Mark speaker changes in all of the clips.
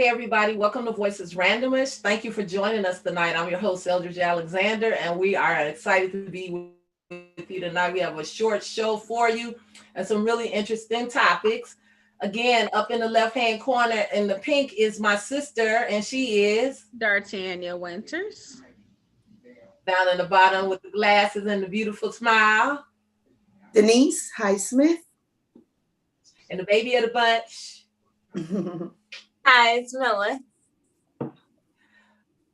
Speaker 1: Hey everybody, welcome to Voices Randomish. Thank you for joining us tonight. I'm your host, Eldridge Alexander, and we are excited to be with you tonight. We have a short show for you and some really interesting topics. Again, up in the left-hand corner in the pink is my sister, and she is
Speaker 2: D'Artagnan Winters.
Speaker 1: down in the bottom with the glasses and the beautiful smile,
Speaker 3: Denise Highsmith.
Speaker 1: and the baby of the bunch.
Speaker 4: Hi, it's Miller.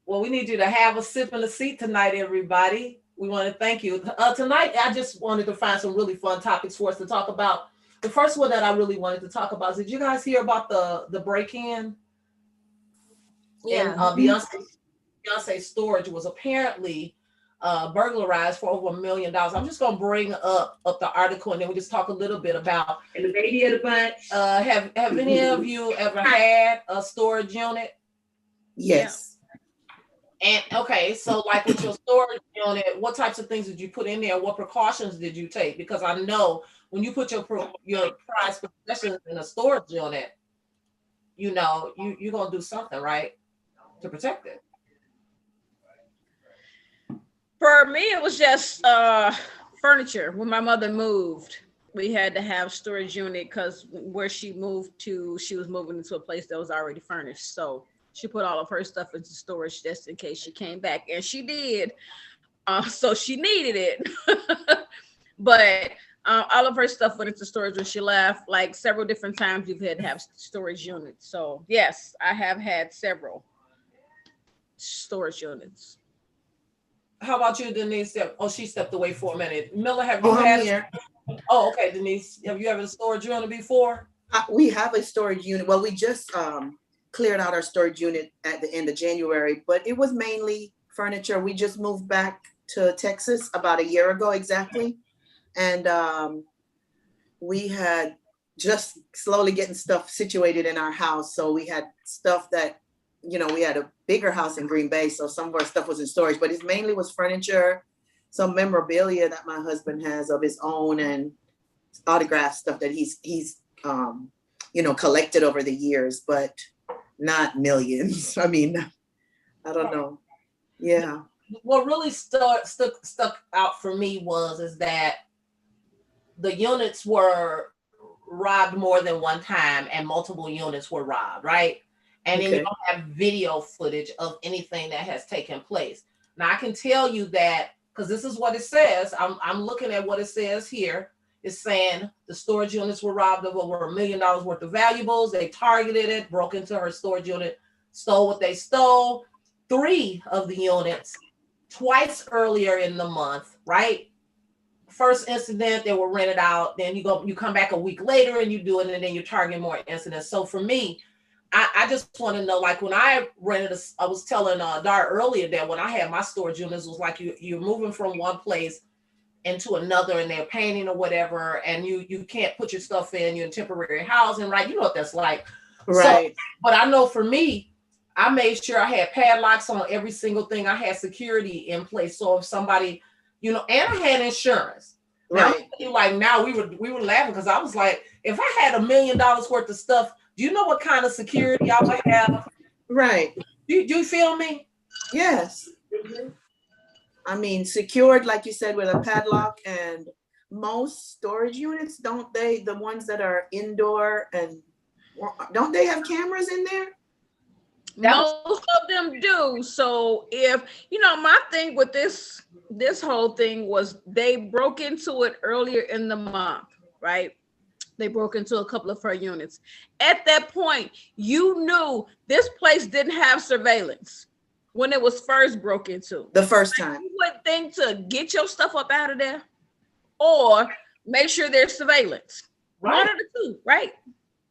Speaker 1: Well, we need you to have a sip and a seat tonight, everybody. We want to thank you. Tonight, I just wanted to find some really fun topics for us to talk about. The first one that I really wanted to talk about is, did you guys hear about the break-in in
Speaker 4: Yeah.
Speaker 1: Beyonce storage was apparently burglarized for over $1 million. I'm just gonna bring up the article and then we just talk a little bit about.
Speaker 3: And the baby of the bunch.
Speaker 1: Have any of you ever had a storage unit?
Speaker 3: Yes.
Speaker 1: And okay, so like with your storage unit, what types of things did you put in there? What precautions did you take? Because I know when you put your prized possessions in a storage unit, you're gonna do something, right, to protect it.
Speaker 2: For me, it was just furniture. When my mother moved, we had to have storage unit because where she moved to, she was moving into a place that was already furnished. So she put all of her stuff into storage just in case she came back, and she did. So she needed it, but all of her stuff went into storage when she left. Like several different times, we've had to have storage units. So yes, I have had several storage units.
Speaker 1: How about you, Denise? Oh, she stepped away for a minute. Miller, have you
Speaker 3: Oh, I'm
Speaker 1: had?
Speaker 3: here.
Speaker 1: Oh, okay, Denise. Have you ever a storage unit before?
Speaker 3: We have a storage unit. Well, we just cleared out our storage unit at the end of January, but it was mainly furniture. We just moved back to Texas about a year ago exactly. And we had just slowly getting stuff situated in our house. So we had stuff that, we had a bigger house in Green Bay. So some of our stuff was in storage, but it mainly was furniture, some memorabilia that my husband has of his own and autograph stuff that he's collected over the years, but not millions. I mean, I don't know. Yeah.
Speaker 1: What really stuck out for me is that the units were robbed more than one time and multiple units were robbed, right? And then you
Speaker 3: Okay.
Speaker 1: don't have video footage of anything that has taken place. Now I can tell you that because this is what it says. I'm looking at what it says here. It's saying the storage units were robbed of over $1 million worth of valuables. They targeted it, broke into her storage unit, stole what they stole. 3 of the units twice earlier in the month, right? First incident, they were rented out. Then you come back a week later and you do it, and then you're targeting more incidents. So for me, I just want to know, like when I rented, I was telling Dar earlier that when I had my storage units, it was like you're moving from one place into another, and they're painting or whatever, and you can't put your stuff in. You're in temporary housing, right? You know what that's like. So,
Speaker 3: Right.
Speaker 1: but I know for me, I made sure I had padlocks on every single thing. I had security in place, so if somebody, and I had insurance. Now,
Speaker 3: Right.
Speaker 1: now we were laughing because I was like, if I had $1 million worth of stuff, do you know what kind of security I would have?
Speaker 3: Right.
Speaker 1: Do you feel me?
Speaker 3: Yes. I mean, secured, like you said, with a padlock, and most storage units, don't they, the ones that are indoor, and don't they have cameras in there?
Speaker 2: Most of them do. So if my thing with this whole thing was they broke into it earlier in the month, right? They broke into a couple of her units. At that point, you knew this place didn't have surveillance when it was first broke into.
Speaker 3: The first time.
Speaker 2: You would think to get your stuff up out of there or make sure there's surveillance.
Speaker 1: Right.
Speaker 2: One of the two, right?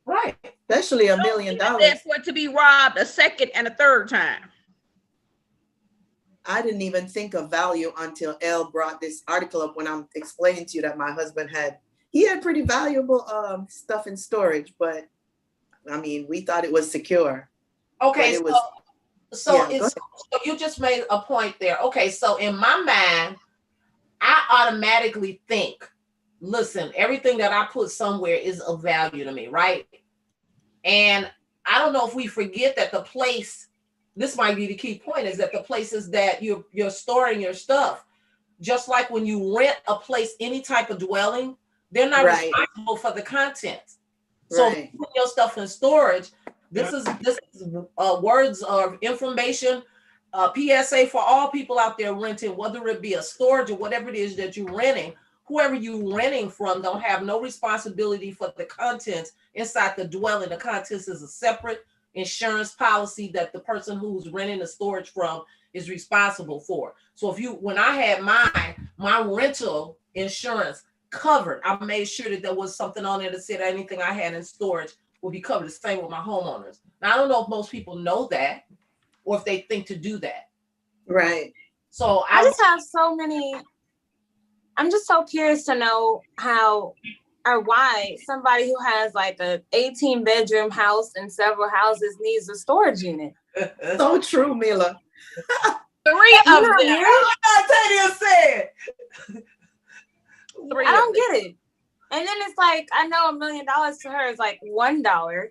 Speaker 1: Right.
Speaker 3: Especially $1 million.
Speaker 2: For it to be robbed a second and a third time.
Speaker 3: I didn't even think of value until Elle brought this article up when I'm explaining to you that my husband had pretty valuable stuff in storage, but I mean, we thought it was secure.
Speaker 1: Okay,
Speaker 3: it was,
Speaker 1: so you just made a point there. Okay, so in my mind, I automatically think, listen, everything that I put somewhere is of value to me, right? And I don't know if we forget that the place, this might be the key point, is that the places that you're storing your stuff, just like when you rent a place, any type of dwelling, they're not responsible for the contents. So if you put your stuff in storage, this is words of information, PSA for all people out there renting, whether it be a storage or whatever it is that you're renting. Whoever you renting from don't have no responsibility for the contents inside the dwelling. The contents is a separate insurance policy that the person who's renting the storage from is responsible for. So when I had my rental insurance covered, I made sure that there was something on there that said anything I had in storage would be covered. The same with my homeowners. Now I don't know if most people know that or if they think to do that.
Speaker 3: Right.
Speaker 1: So
Speaker 4: I just have so many. I'm just so curious to know how or why somebody who has like a 18-bedroom house and several houses needs a storage unit.
Speaker 3: So true, Mila.
Speaker 2: 3 of them.
Speaker 1: Tanya said.
Speaker 4: I don't get it. And then it's like, I know $1 million to her is like $1,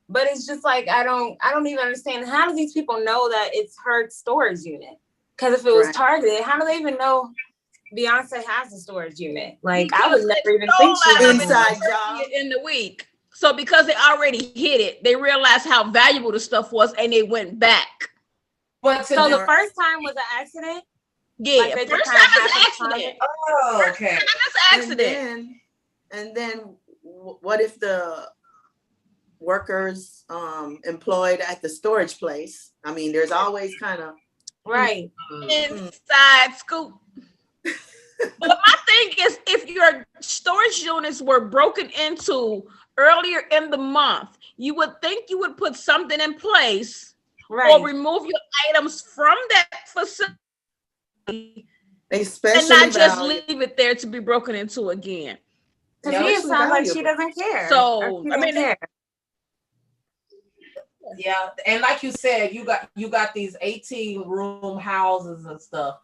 Speaker 4: but it's just like, I don't even understand. How do these people know that it's her storage unit? Because if it was targeted, how do they even know Beyonce has a storage unit? Like, I would never even think she
Speaker 3: inside job
Speaker 2: in the week. So because they already hit it, they realized how valuable the stuff was and they went back.
Speaker 1: But
Speaker 4: so the first time was an accident?
Speaker 2: Yeah,
Speaker 4: like
Speaker 2: first time is an accident.
Speaker 1: Oh, okay.
Speaker 2: That's an accident.
Speaker 3: And then what if the workers employed at the storage place? I mean, there's always kind of
Speaker 2: inside scoop. But my thing is, if your storage units were broken into earlier in the month, you would think you would put something in place or remove your items from that facility and not just leave it there to be broken into again.
Speaker 4: To me, it sounds like she doesn't care.
Speaker 2: So I mean,
Speaker 1: yeah, and like you said, you got these 18-room houses and stuff.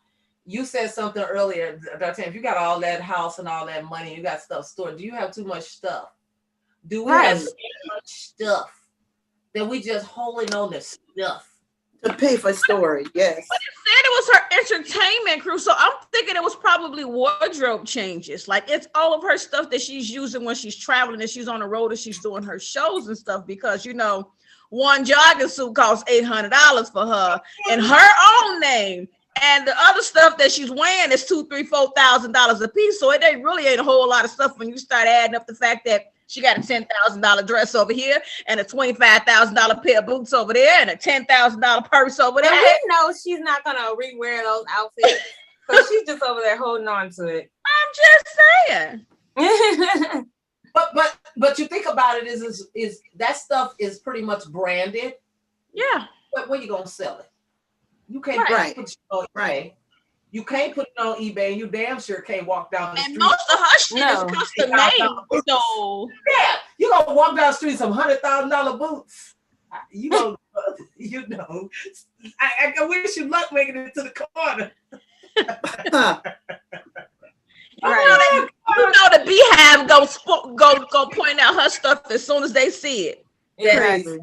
Speaker 1: You said something earlier, if you got all that house and all that money, you got stuff stored. Do you have too much stuff? Do we have so much stuff that we just holding on to stuff
Speaker 3: to pay for storage? Yes.
Speaker 2: But it said it was her entertainment crew, so I'm thinking it was probably wardrobe changes. Like it's all of her stuff that she's using when she's traveling and she's on the road and she's doing her shows and stuff. Because one jogging suit costs $800 for her in her own name. And the other stuff that she's wearing is $2,000, $3,000, $4,000 a piece. So it really ain't a whole lot of stuff when you start adding up the fact that she got a $10,000 dress over here and a $25,000 pair of boots over there and a $10,000 purse over there.
Speaker 4: And we know she's not gonna rewear those outfits, so she's just over there holding on to it.
Speaker 2: I'm just saying.
Speaker 1: But you think about it is that stuff is pretty much branded.
Speaker 2: Yeah.
Speaker 1: But where you gonna sell it? You can't put it on eBay. You can't put it on eBay, and you damn sure can't walk down the street.
Speaker 2: And most of her shit is custom made. So
Speaker 1: yeah, you gonna walk down the street some $100,000 boots. I wish you luck making it to the corner.
Speaker 2: The Beehive go point out her stuff as soon as they see it.
Speaker 3: Crazy.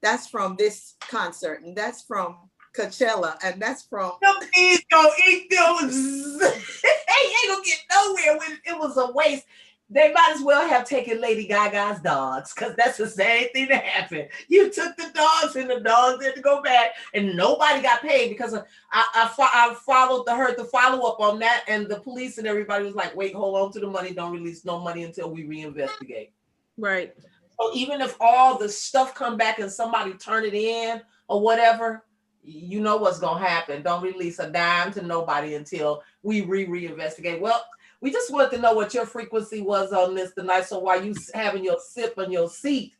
Speaker 3: That's from this concert, and that's from Coachella, and that's from.
Speaker 1: Them kids gonna eat those. They ain't gonna get nowhere when it was a waste. They might as well have taken Lady Gaga's dogs, because that's the same thing that happened. You took the dogs, and the dogs had to go back, and nobody got paid because I followed the follow-up on that, and the police and everybody was like, wait, hold on to the money. Don't release no money until we reinvestigate.
Speaker 2: Right.
Speaker 1: So even if all the stuff come back and somebody turn it in or whatever, you know what's going to happen. Don't release a dime to nobody until we reinvestigate. Well, we just wanted to know what your frequency was on this tonight. So while you having your sip on your seat,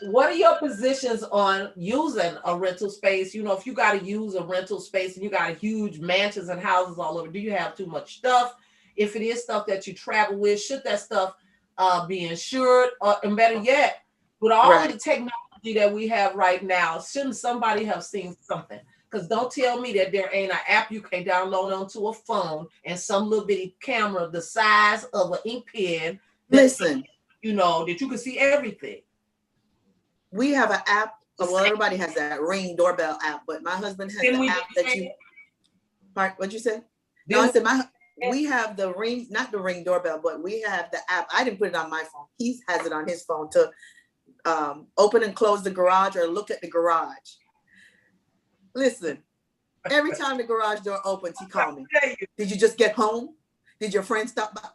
Speaker 1: what are your positions on using a rental space? If you got to use a rental space and you got huge mansions and houses all over, do you have too much stuff? If it is stuff that you travel with, should that stuff be insured? And better yet, with all of the technology that we have right now, shouldn't somebody have seen something? Because don't tell me that there ain't an app you can download onto a phone and some little bitty camera the size of an ink pen.
Speaker 3: Listen,
Speaker 1: that you can see everything.
Speaker 3: We have an app. Well, everybody has that Ring doorbell app, but my husband has the app that you. What'd you say? No, I said we have the Ring, not the Ring doorbell, but we have the app. I didn't put it on my phone. He has it on his phone to open and close the garage or look at the garage. Listen, every time the garage door opens, he called me. Did you just get home? Did your friend stop by?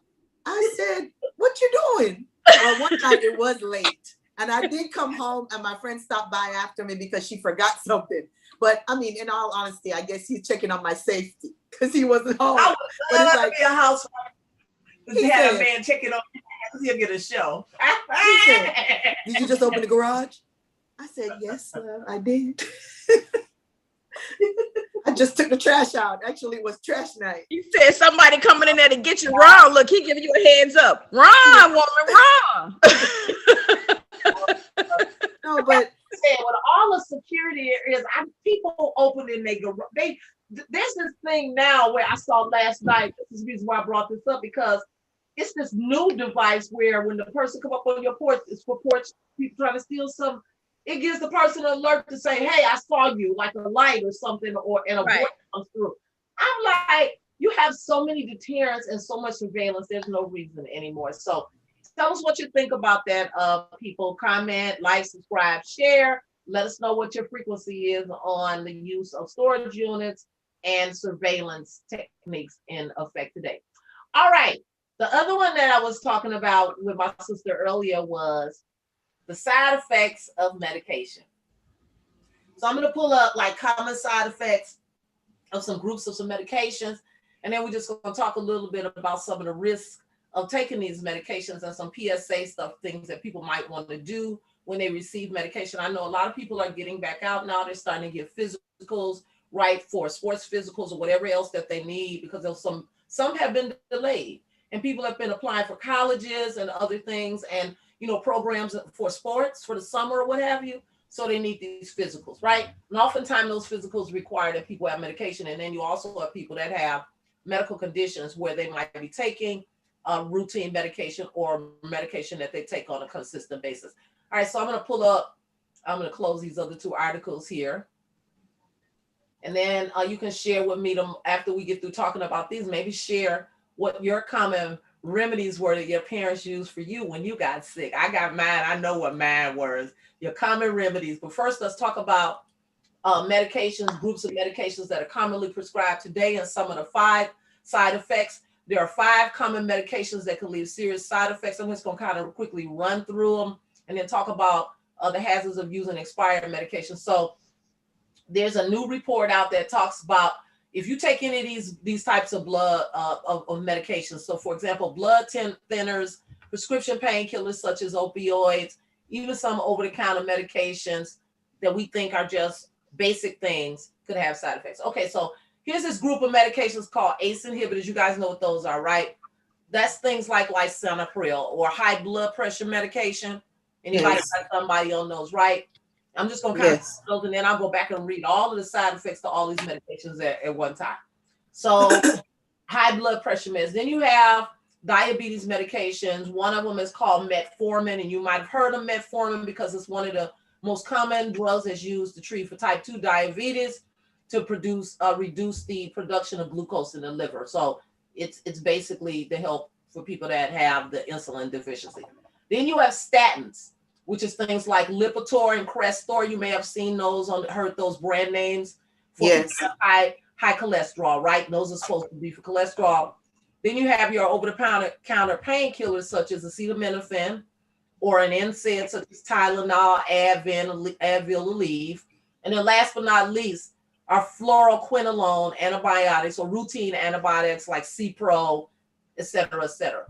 Speaker 3: I said, what you doing? Well, one time it was late. And I did come home and my friend stopped by after me because she forgot something. But I mean, in all honesty, I guess he's checking on my safety because he wasn't home.
Speaker 1: I
Speaker 3: would love
Speaker 1: to be a housewife. He had a man checking on me. He'll get a show.
Speaker 3: He said, did you just open the garage? I said, yes, love, I did. I just took the trash out. Actually, it was trash night.
Speaker 2: You said somebody coming in there to get you wrong. Look, he giving you a heads up. Wrong, woman, wrong.
Speaker 3: No, but
Speaker 1: with all the security areas, people opening their garage. There's this thing now where I saw last night. This is the reason why I brought this up, because it's this new device where when the person come up on your porch, it's for porch people trying to steal some. It gives the person an alert to say, hey, I saw you, like a light or something, or a voice comes through. I'm like, you have so many deterrents and so much surveillance, there's no reason anymore. So tell us what you think about that. People comment, like, subscribe, share. Let us know what your frequency is on the use of storage units and surveillance techniques in effect today. All right. The other one that I was talking about with my sister earlier was the side effects of medication. So I'm going to pull up like common side effects of some groups of some medications. And then we're just going to talk a little bit about some of the risks of taking these medications and some PSA stuff, things that people might want to do when they receive medication. I know a lot of people are getting back out now. They're starting to get physicals, right, for sports physicals or whatever else that they need, because of some have been delayed. And people have been applying for colleges and other things and, programs for sports for the summer or what have you. So they need these physicals, right? And oftentimes those physicals require that people have medication. And then you also have people that have medical conditions where they might be taking routine medication or medication that they take on a consistent basis. All right, so I'm going to close these other two articles here. And then you can share with me them after we get through talking about these. Maybe share what your common remedies were that your parents used for you when you got sick. I got mine. I know what mine was. Your common remedies. But first, let's talk about medications, groups of medications that are commonly prescribed today, and some of the 5 side effects. There are 5 common medications that can leave serious side effects. I'm just going to kind of quickly run through them and then talk about the hazards of using expired medication. So there's a new report out that talks about if you take any of these types of blood of medications. So for example, blood thinners, prescription painkillers such as opioids, even some over-the-counter medications that we think are just basic things could have side effects. Okay, so here's this group of medications called ACE inhibitors. You guys know what those are, right? That's things like lisinopril or high blood pressure medication. Anybody got somebody on those, right? I'm just going to kind of those, and then I'll go back and read all of the side effects to all these medications at one time. So high blood pressure meds. Then you have diabetes medications. One of them is called metformin, and you might have heard of metformin because it's one of the most common drugs that's used to treat for type 2 diabetes to reduce the production of glucose in the liver. So it's basically to help for people that have the insulin deficiency. Then you have statins, which is things like Lipitor and Crestor. You may have seen those heard those brand names for high cholesterol, right? Those are supposed to be for cholesterol. Then you have your over-the-counter painkillers such as acetaminophen or an NSAID such as Tylenol, Advil, Aleve. And then last but not least are fluoroquinolone antibiotics or routine antibiotics like Cipro, et cetera, et cetera.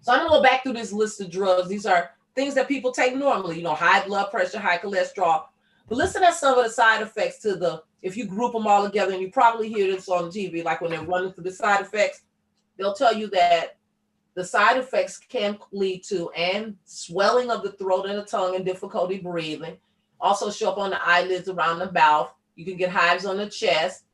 Speaker 1: So I'm going to go back through this list of drugs. These are things that people take normally, high blood pressure, high cholesterol. But listen to some of the side effects if you group them all together, and you probably hear this on TV, like when they're running through the side effects, they'll tell you that the side effects can lead to swelling of the throat and the tongue and difficulty breathing. Also show up on the eyelids around the mouth. You can get hives on the chest.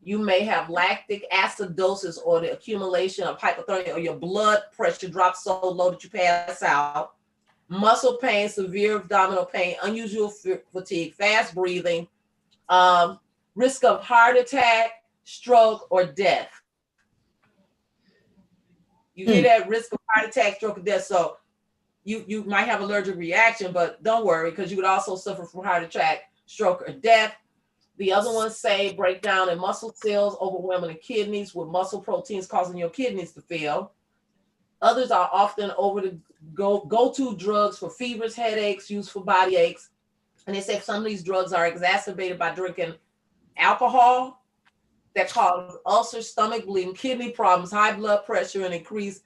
Speaker 1: You may have lactic acidosis or the accumulation of hypothermia, or your blood pressure drops so low that you pass out. Muscle pain, severe abdominal pain, unusual fatigue, fast breathing, risk of heart attack, stroke, or death. You hear that? Risk of heart attack, stroke, or death. So you might have allergic reaction, but don't worry, because you would also suffer from heart attack, stroke, or death. The other ones say breakdown in muscle cells, overwhelming the kidneys with muscle proteins causing your kidneys to fail. Others are often over the go-to drugs for fevers, headaches, used for body aches. And they say some of these drugs are exacerbated by drinking alcohol that cause ulcers, stomach bleeding, kidney problems, high blood pressure, and increased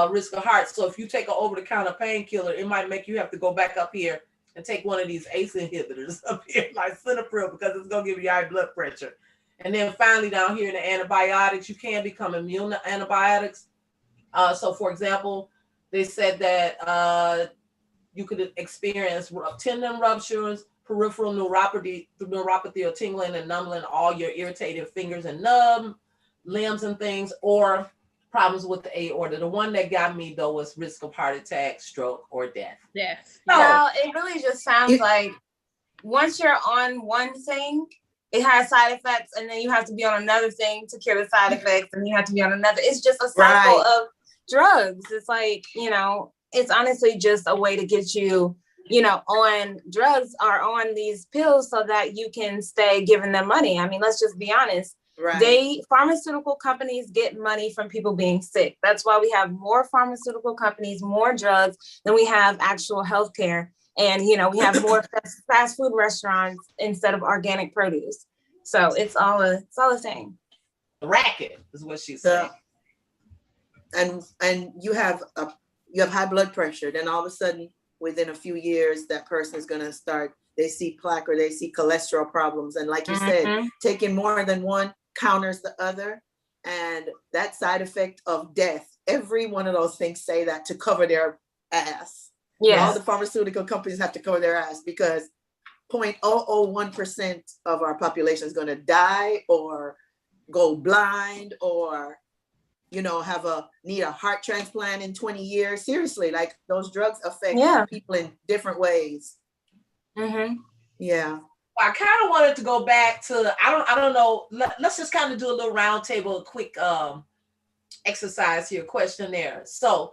Speaker 1: risk of heart. So if you take an over-the-counter painkiller, it might make you have to go back up here and take one of these ACE inhibitors up here, like Cinepril, because it's going to give you high blood pressure. And then finally down here in the antibiotics, you can become immune to antibiotics. So for example, they said that you could experience tendon ruptures, peripheral neuropathy or tingling and numbing all your irritated fingers and numb limbs and things, or problems with the aorta. The one that got me though was risk of heart attack, stroke, or death.
Speaker 2: Yes.
Speaker 4: So it really just sounds like once you're on one thing, it has side effects, and then you have to be on another thing to cure the side effects, and you have to be on another. It's just a cycle of drugs. It's like, it's honestly just a way to get you, on drugs or on these pills so that you can stay giving them money. I mean, let's just be honest. Right. Pharmaceutical companies get money from people being sick. That's why we have more pharmaceutical companies, more drugs than we have actual healthcare. And, we have more fast food restaurants instead of organic produce. So it's all the same.
Speaker 1: Racket is what she's saying.
Speaker 3: And you have high blood pressure. Then all of a sudden, within a few years, that person is going to start, they see plaque or they see cholesterol problems. And like you said, taking more than one counters the other. And that side effect of death, every one of those things say that to cover their ass. Yeah. All the pharmaceutical companies have to cover their ass because 0.001% of our population is going to die or go blind or, need a heart transplant in 20 years. Seriously, like those drugs affect people in different ways. Mm-hmm. Yeah.
Speaker 1: I kind of wanted to go back to, I don't know. Let's just kind of do a little round table, a quick exercise here, questionnaire. So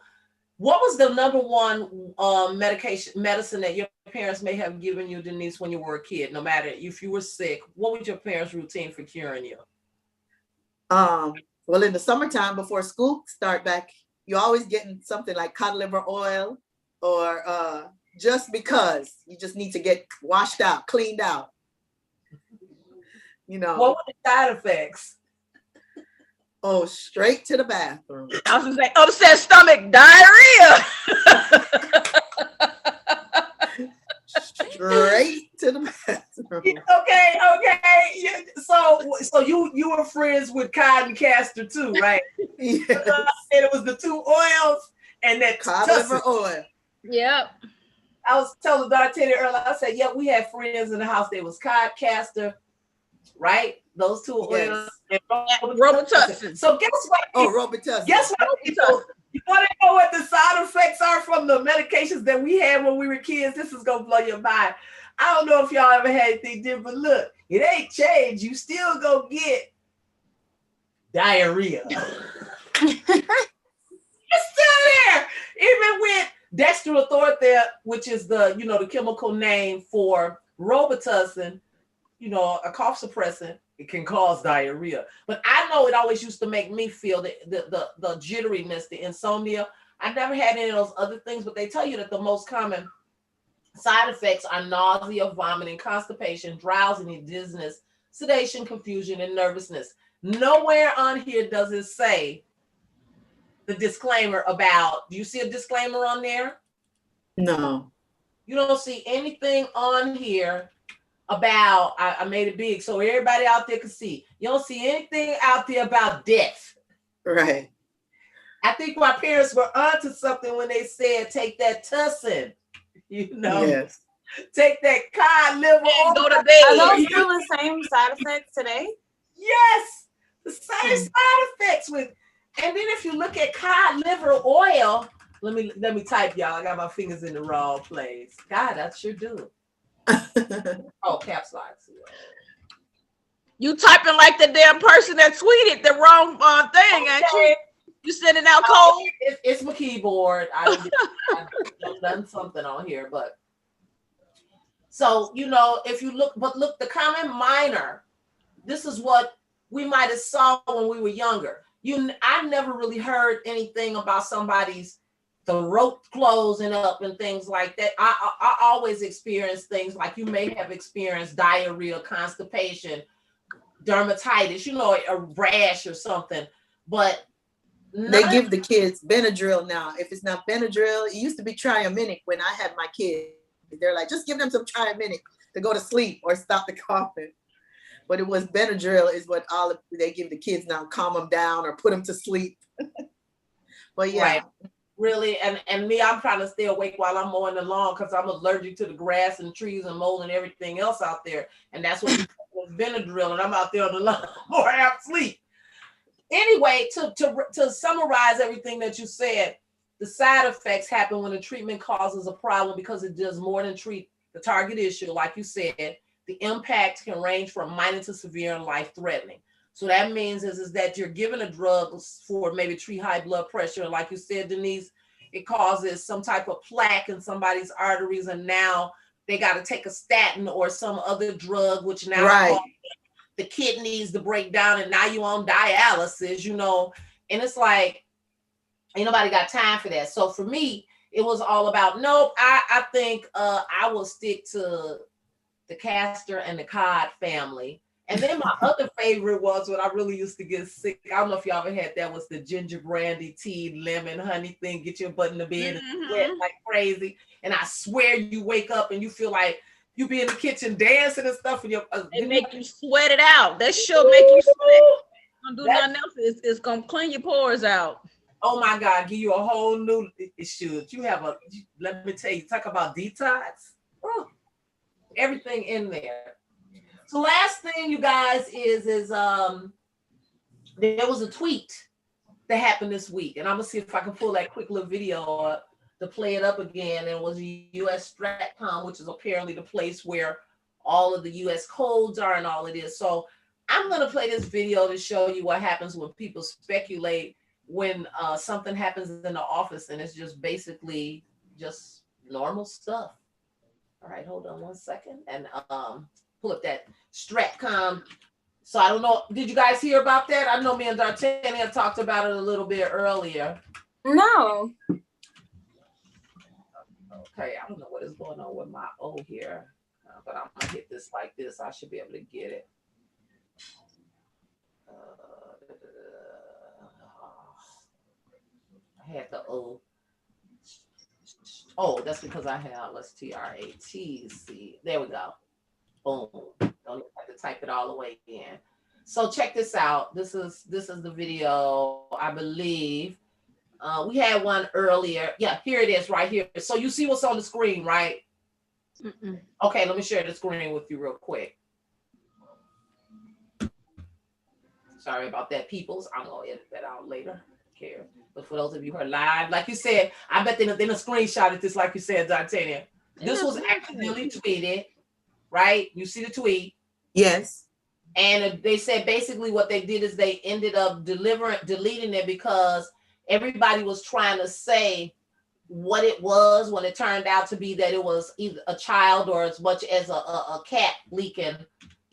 Speaker 1: what was the number one medicine that your parents may have given you, Denise, when you were a kid? No matter if you were sick, what was your parents' routine for curing you?
Speaker 3: Well, in the summertime before school start back, you're always getting something like cod liver oil or just because you just need to get washed out, cleaned out.
Speaker 1: What were the side effects?
Speaker 3: Oh, straight to the bathroom.
Speaker 2: I was going to say, upset stomach, diarrhea.
Speaker 3: Straight to the bathroom.
Speaker 1: Okay. So you were friends with cod and castor too, right?
Speaker 3: Yes.
Speaker 1: And it was the two oils and that
Speaker 3: cod liver oil.
Speaker 2: Yep.
Speaker 1: I was telling Dartini earlier, I said, we had friends in the house. There was cod, castor, right? Those two oils.
Speaker 3: Yes.
Speaker 2: Robitussin.
Speaker 1: So guess what?
Speaker 3: Robitussin.
Speaker 1: Guess what? You want to know what the side effects are from the medications that we had when we were kids? This is going to blow your mind. I don't know if y'all ever had anything different, but look, it ain't changed. You still go get diarrhea. It's still there. Even with dextromethorphan, which is the chemical name for Robitussin, a cough suppressant, it can cause diarrhea. But I know it always used to make me feel the jitteriness, the insomnia. I never had any of those other things, but they tell you that the most common side effects are nausea, vomiting, constipation, drowsiness, dizziness, sedation, confusion, and nervousness. Nowhere on here does it say the disclaimer about, do you see a disclaimer on there?
Speaker 3: No.
Speaker 1: You don't see anything on here about, I made it big so everybody out there can see. You don't see anything out there about death.
Speaker 3: Right.
Speaker 1: I think my parents were onto something when they said take that tussin,
Speaker 3: Yes.
Speaker 1: Take that cod liver oil.
Speaker 2: Go to bed.
Speaker 4: Are those still the same side effects today?
Speaker 1: Yes, the same
Speaker 3: Hmm.
Speaker 1: side effects with. And then if you look at cod liver oil, let me type, y'all. I got my fingers in the wrong place. God, I sure do. Oh, caps lock.
Speaker 2: You typing like the damn person that tweeted the wrong thing, ain't you?
Speaker 1: Okay.
Speaker 2: You sending out cold?
Speaker 1: It's my keyboard. I've done something on here, but so if you look, but look, the common minor. This is what we might have saw when we were younger. I never really heard anything about somebody's throat closing up and things like that. I always experience things like you may have experienced diarrhea, constipation, dermatitis, a rash or something, but
Speaker 3: They give the kids Benadryl now. If it's not Benadryl, it used to be Triaminic when I had my kids. They're like, just give them some Triaminic to go to sleep or stop the coughing. But it was Benadryl is what they give the kids now, calm them down or put them to sleep. But yeah.
Speaker 1: Right. Really, and me, I'm trying to stay awake while I'm mowing the lawn because I'm allergic to the grass and trees and mold and everything else out there. And that's what was Benadryl, and I'm out there on the lawn or half sleep. Anyway, to summarize everything that you said, the side effects happen when the treatment causes a problem because it does more than treat the target issue. Like you said, the impact can range from minor to severe and life-threatening. So that means is that you're given a drug for maybe treat high blood pressure. And like you said, Denise, it causes some type of plaque in somebody's arteries. And now they got to take a statin or some other drug, which now causes the kidneys to break down. And now you're on dialysis, and it's like, ain't nobody got time for that. So for me, it was all about, nope, I think I will stick to the castor and the cod family. And then my other favorite was when I really used to get sick. I don't know if y'all ever had that, was the ginger brandy tea, lemon, honey thing. Get your butt in the bed and sweat like crazy. And I swear you wake up and you feel like you be in the kitchen dancing and stuff. And
Speaker 2: they make you sweat it out. That should make you sweat. Don't do nothing else. It's gonna clean your pores out.
Speaker 1: Oh my God, give you a whole new issue. Let me tell you, talk about detox. Oh, everything in there. So last thing, you guys, is there was a tweet that happened this week, and I'm gonna see if I can pull that quick little video up to play it up again. And it was U.S. Stratcom, which is apparently the place where all of the U.S. codes are and all it is. So I'm gonna play this video to show you what happens when people speculate when something happens in the office, and it's just basically just normal stuff. All right, hold on one second, and pull up that Stratcom. So I don't know, did you guys hear about that? I know me and D'Artagnan talked about it a little bit earlier.
Speaker 4: No.
Speaker 1: Okay, I don't know what is going on with my O here, but I'm gonna hit this like this. I should be able to get it. I had the O. Oh, that's because I have, let's TRATC. There we go. Boom. Don't have to type it all the way in. So check this out. This is the video, I believe. We had one earlier. Yeah, here it is right here. So you see what's on the screen, right?
Speaker 2: Mm-mm.
Speaker 1: Okay, let me share the screen with you real quick. Sorry about that, peoples. I'm gonna edit that out later. Care. But for those of you who are live, like you said, I bet they screenshotted this, like you said, D'Artagnan. This was accidentally tweeted, right? You see the tweet?
Speaker 3: Yes.
Speaker 1: And they said basically what they did is they ended up deleting it because everybody was trying to say what it was when it turned out to be that it was either a child or as much as a cat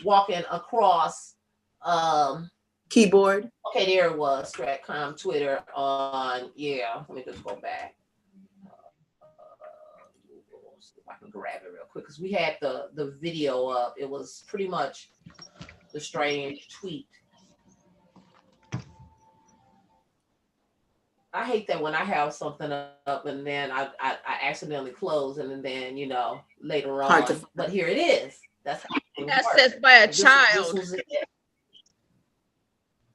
Speaker 1: walking across
Speaker 3: keyboard.
Speaker 1: Okay, there it was. Stratcom Twitter on, yeah, let me just go back. See if I can grab it real quick because we had the video up. It was pretty much the strange tweet. I hate that when I have something up and then I accidentally close and then later on. But here it is. That's
Speaker 2: accessed by a child.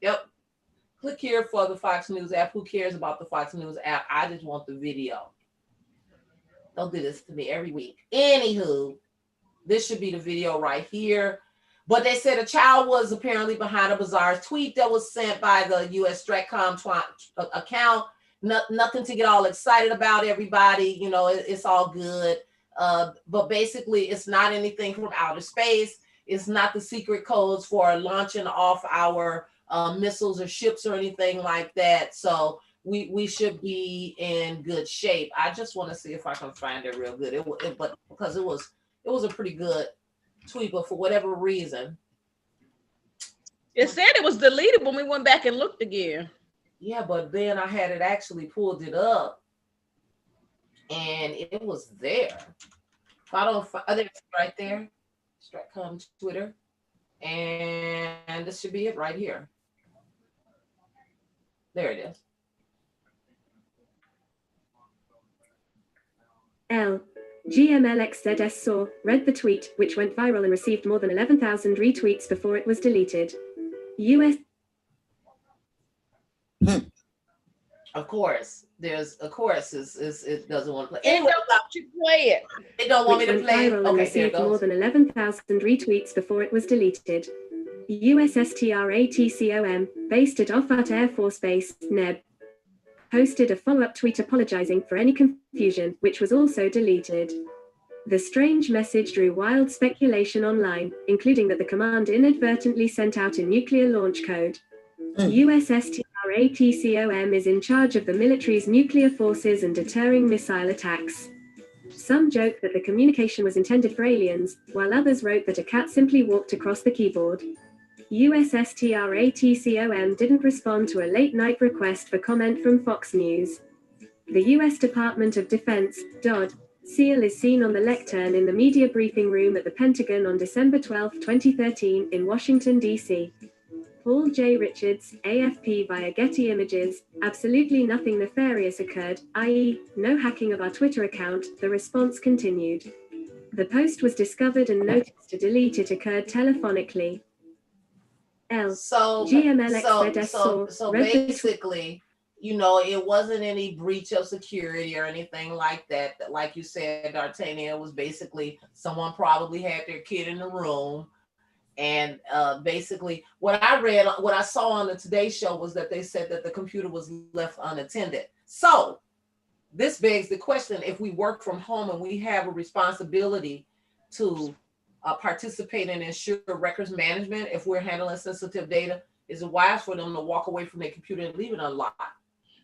Speaker 1: Yep. Click here for the Fox News app. Who cares about the Fox News app? I just want the video. Don't do this to me every week. Anywho, this should be the video right here. But they said a child was apparently behind a bizarre tweet that was sent by the U.S. Stratcom account. Nothing to get all excited about, everybody. You know, it's all good. But basically, it's not anything from outer space. It's not the secret codes for launching off our missiles or ships or anything like that. So we should be in good shape. I just want to see if I can find it real good. But because it was a pretty good tweet, but for whatever reason,
Speaker 2: it said it was deleted when we went back and looked again.
Speaker 1: Yeah, but then I had it actually pulled it up, and it was there. If I don't find it, right there, Stratcom Twitter, and this should be it right here. There it is.
Speaker 5: GMLXZS saw, read the tweet, which went viral and received more than 11,000 retweets before it was deleted. US.
Speaker 1: Of course, it doesn't want to play.
Speaker 2: Anyway, you play it.
Speaker 1: They don't want me to play it.
Speaker 5: Viral and received more than 11,000 retweets before it was deleted. USSTRATCOM, based at Offutt Air Force Base, NEB, posted a follow-up tweet apologizing for any confusion, which was also deleted. The strange message drew wild speculation online, including that the command inadvertently sent out a nuclear launch code. USSTRATCOM is in charge of the military's nuclear forces and deterring missile attacks. Some joke that the communication was intended for aliens, while others wrote that a cat simply walked across the keyboard. USSTRATCOM didn't respond to a late-night request for comment from Fox News. The U.S. Department of Defense, DoD, SEAL is seen on the lectern in the media briefing room at the Pentagon on December 12, 2013, in Washington, D.C. Paul J. Richards, AFP via Getty Images, absolutely nothing nefarious occurred, i.e., no hacking of our Twitter account, the response continued. The post was discovered and notice to delete it occurred telephonically.
Speaker 1: So basically, you know, it wasn't any breach of security or anything like that. Like you said, D'Artagnan, was basically someone probably had their kid in the room. And basically what I saw on the Today Show was that they said that the computer was left unattended. So this begs the question, if we work from home and we have a responsibility to participate and ensure records management, if we're handling sensitive data, is it wise for them to walk away from their computer and leave it unlocked?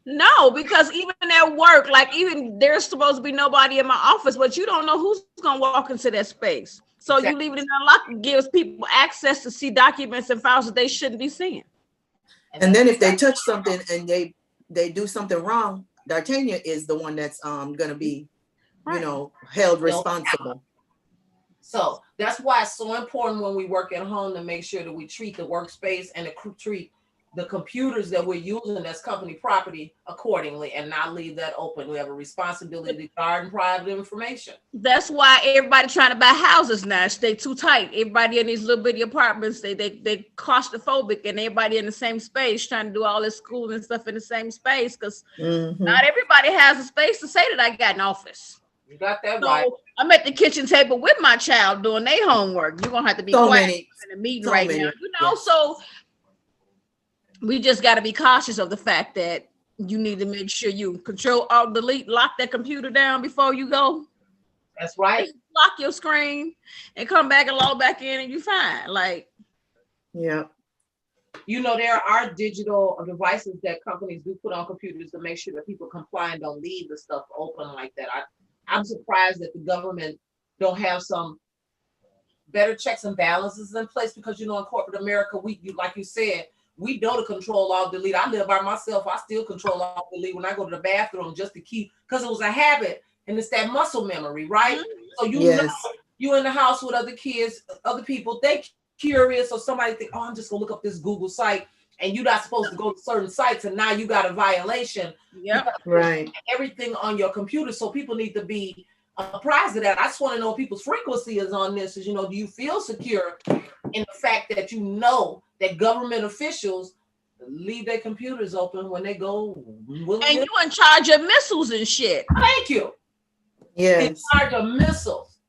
Speaker 2: No, because even at work, like even there's supposed to be nobody in my office, but you don't know who's gonna walk into that space. So exactly. You leave it unlocked, gives people access to see documents and files that they shouldn't be seeing.
Speaker 3: And then if they touch something and they do something wrong, D'Artagnan is the one that's gonna be, you know, held responsible.
Speaker 1: So that's why it's so important when we work at home to make sure that we treat the workspace and treat the computers that we're using as company property accordingly and not leave that open. We have a responsibility to guard private information.
Speaker 2: That's why everybody trying to buy houses now stay too tight. Everybody in these little bitty apartments, they claustrophobic, and everybody in the same space trying to do all this school and stuff in the same space because not everybody has a space to say that I got an office.
Speaker 1: You got that right.
Speaker 2: I'm at the kitchen table with my child doing their homework. You're gonna have to be quiet in a meeting right now. You know, so we just got to be cautious of the fact that you need to make sure you Control Alt Delete, lock that computer down before you go.
Speaker 1: That's right.
Speaker 2: Lock your screen and come back and log back in, and you're fine. Like,
Speaker 3: yeah.
Speaker 1: You know, there are digital devices that companies do put on computers to make sure that people comply and don't leave the stuff open like that. I'm surprised that the government don't have some better checks and balances in place because, you know, in corporate America, like you said, we know to Control Alt Delete. I live by myself. I still Control Alt Delete when I go to the bathroom just to keep, because it was a habit and it's that muscle memory, right? So know you in the house with other kids, other people, they curious, or somebody think, oh, I'm just gonna look up this Google site, and you're not supposed to go to certain sites, and now you got a violation.
Speaker 2: Yep.
Speaker 3: Right.
Speaker 1: Everything on your computer, so people need to be apprised of that. I just want to know what people's frequency is on this. Is, you know, do you feel secure in the fact that you know that government officials leave their computers open when they go?
Speaker 2: And you in charge of missiles and shit.
Speaker 1: Thank you.
Speaker 3: Yes.
Speaker 1: In charge of missiles.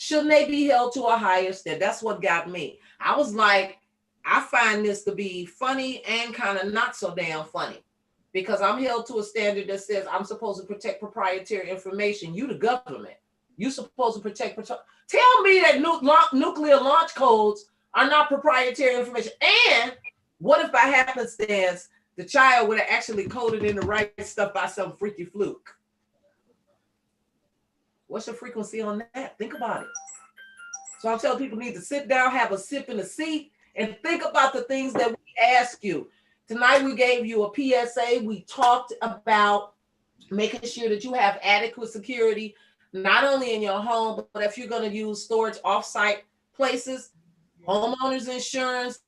Speaker 1: Shouldn't they be held to a higher standard? That's what got me. I was like, I find this to be funny and kind of not so damn funny, because I'm held to a standard that says I'm supposed to protect proprietary information. You, the government, you supposed to protect. Tell me that nuclear launch codes are not proprietary information. And what if by happenstance the child would have actually coded in the right stuff by some freaky fluke? What's your frequency on that? Think about it. So I'm telling people need to sit down, have a sip in a seat, and think about the things that we ask you. Tonight we gave you a PSA. We talked about making sure that you have adequate security, not only in your home, but if you're going to use storage offsite places, homeowners insurance,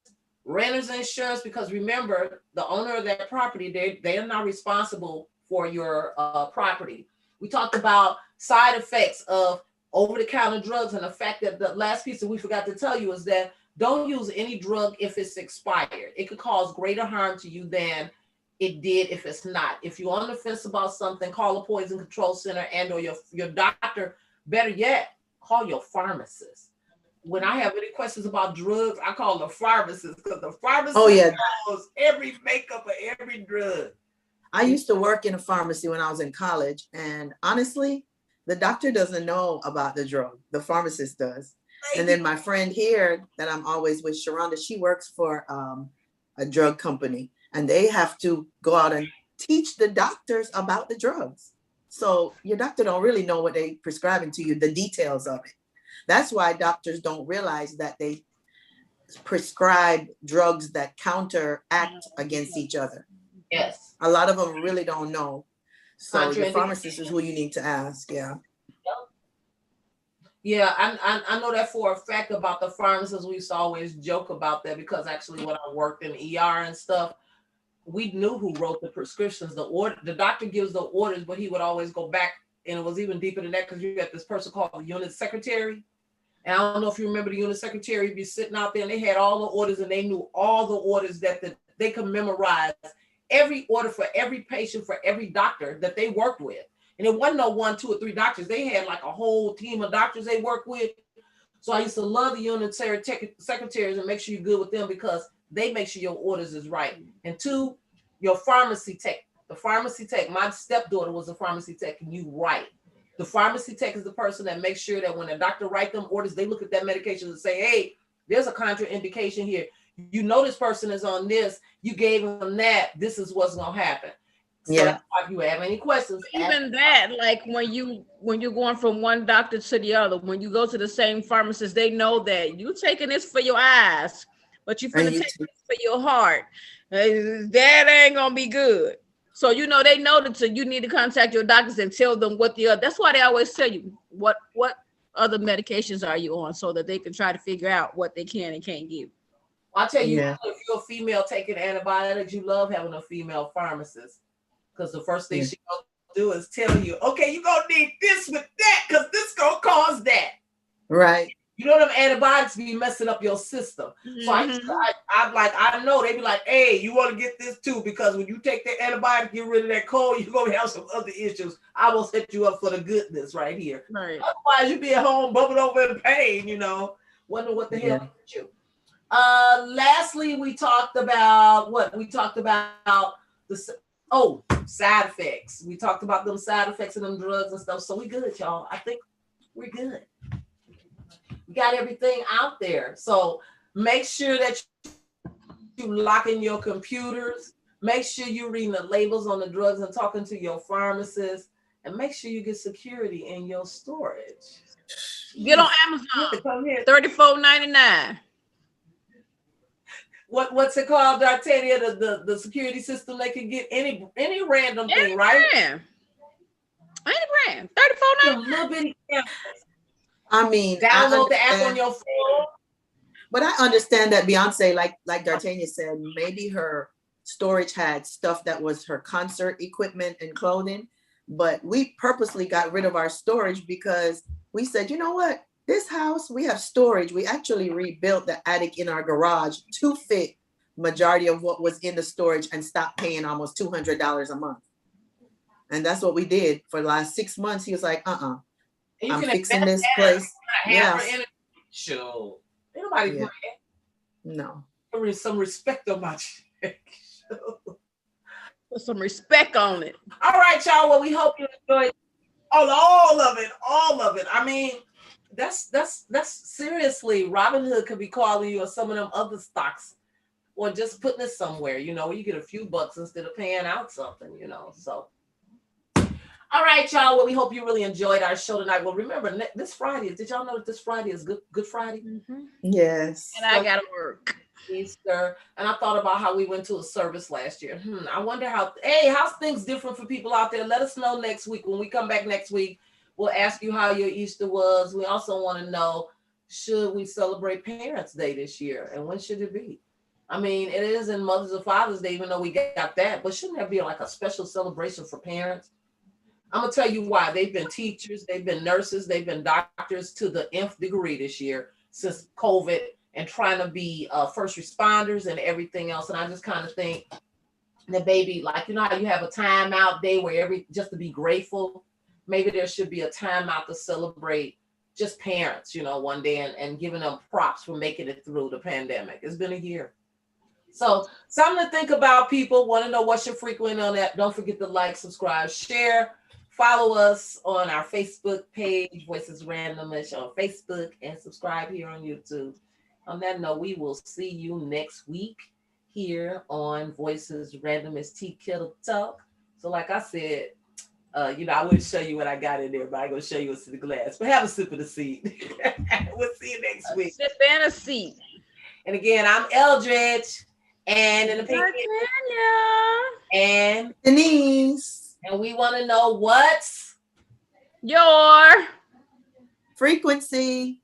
Speaker 1: renters insurance, because remember, the owner of that property, they are not responsible for your property. We talked about side effects of over-the-counter drugs, and the fact that the last piece that we forgot to tell you is that don't use any drug if it's expired. It could cause greater harm to you than it did if it's not. If you're on the fence about something, call a poison control center and or your doctor. Better yet, call your pharmacist. When I have any questions about drugs, I call the pharmacist, because the pharmacist knows every makeup of every drug.
Speaker 3: I used to work in a pharmacy when I was in college, and honestly, the doctor doesn't know about the drug. The pharmacist does. And then my friend here that I'm always with, Sharonda, she works for a drug company, and they have to go out and teach the doctors about the drugs. So your doctor don't really know what they prescribing to you, the details of it. That's why doctors don't realize that they prescribe drugs that counteract against each other.
Speaker 1: Yes.
Speaker 3: A lot of them really don't know. So your pharmacist is who you need to ask. Yeah.
Speaker 1: Yeah, I know that for a fact about the pharmacists. We used to always joke about that, because actually when I worked in ER and stuff, we knew who wrote the prescriptions. The doctor gives the orders, but he would always go back, and it was even deeper than that, because you got this person called the unit secretary. And I don't know if you remember the unit secretary, be sitting out there and they had all the orders, and they knew all the orders that they could memorize every order for every patient, for every doctor that they worked with. And it wasn't no 1, 2, or 3 doctors. They had like a whole team of doctors they worked with. So I used to love the unit secretaries and make sure you're good with them, because they make sure your orders is right. And 2, your pharmacy tech. The pharmacy tech, my stepdaughter was a pharmacy tech, and you right. The pharmacy tech is the person that makes sure that when a doctor write them orders, they look at that medication and say, hey, there's a contraindication here. You know this person is on this. You gave them that. This is what's going to happen. So
Speaker 3: yeah.
Speaker 1: if you have any questions,
Speaker 2: even that, like when you're going from one doctor to the other, when you go to the same pharmacist, they know that you taking this for your eyes, but you're gonna take this for your heart. That ain't gonna be good. So you know they know that you need to contact your doctors and tell them what the other. That's why they always tell you what other medications are you on, so that they can try to figure out what they can and can't give.
Speaker 1: I'll tell you, if you're a female taking antibiotics, you love having a female pharmacist. Because the first thing she's going to do is tell you, okay, you're going to need this with that, because this going to cause that.
Speaker 3: Right.
Speaker 1: You know, them antibiotics be messing up your system. So I know they be like, hey, you want to get this too, because when you take that antibiotic, get rid of that cold, you're going to have some other issues. I will set you up for the goodness right here.
Speaker 2: Right.
Speaker 1: Otherwise, you be at home bubbling over in pain, wondering what the hell hit you. Lastly, we talked about what? We talked about side effects. We talked about them side effects of them drugs and stuff. So we good, y'all. I think we're good. We got everything out there. So make sure that you lock in your computers. Make sure you're reading the labels on the drugs and talking to your pharmacist. And make sure you get security in your storage.
Speaker 2: Get on Amazon. $34.99.
Speaker 1: What's it called, D'Artagnan? The security system, they can get any random thing, right?
Speaker 2: Any brand. $34.99.
Speaker 1: Little bitty.
Speaker 3: I mean,
Speaker 1: download the app on your phone.
Speaker 3: But I understand that Beyonce, like D'Artagnan said, maybe her storage had stuff that was her concert equipment and clothing, but we purposely got rid of our storage because we said, you know what? This house, we have storage. We actually rebuilt the attic in our garage to fit majority of what was in the storage and stopped paying almost $200 a month. And that's what we did for the last 6 months. He was like,
Speaker 1: And you
Speaker 3: I'm
Speaker 1: can
Speaker 3: fixing
Speaker 1: invest
Speaker 3: this
Speaker 1: that
Speaker 3: place.
Speaker 1: and have her
Speaker 3: Yes.
Speaker 1: in it. Sure. Ain't nobody
Speaker 3: Yeah.
Speaker 1: praying.
Speaker 3: No.
Speaker 1: There is some respect on my check.
Speaker 2: Put some respect on it.
Speaker 1: All right, y'all. Well, we hope you enjoyed all of it. All of it. I mean, that's seriously, Robinhood could be calling you or some of them other stocks, or just putting it somewhere, you know, where you get a few bucks instead of paying out something, you know. So all right, y'all. Well, we hope you really enjoyed our show tonight. Well, remember, this Friday, did y'all know that this Friday is Good Friday?
Speaker 2: Mm-hmm.
Speaker 3: Yes.
Speaker 2: And I gotta work.
Speaker 1: Easter. And I thought about how we went to a service last year. I wonder how's things different for people out there? Let us know next week. When we come back next week, we'll ask you how your Easter was. We also want to know, should we celebrate Parents' Day this year? And when should it be? I mean, it is in Mother's and Father's Day, even though we got that, but shouldn't there be like a special celebration for parents? I'm gonna tell you why. They've been teachers, they've been nurses, they've been doctors to the nth degree this year since COVID, and trying to be first responders and everything else. And I just kind of think that maybe, like, you know how you have a timeout day where just to be grateful, maybe there should be a timeout to celebrate just parents, you know, one day, and giving them props for making it through the pandemic. It's been a year. So something to think about, people. Want to know what's your frequent on that? Don't forget to like, subscribe, share. Follow us on our Facebook page, Voices Randomish on Facebook, and subscribe here on YouTube. On that note, we will see you next week here on Voices Randomish Tea Kettle Talk. So like I said, you know, I wouldn't show you what I got in there, but I'm going to show you what's in the glass. But have a sip of the seed. We'll see you next week.
Speaker 2: Sip and a seat.
Speaker 1: And again, I'm Eldridge. And in the pink and
Speaker 3: Denise.
Speaker 1: And we want to know what's
Speaker 2: your
Speaker 3: Frequency.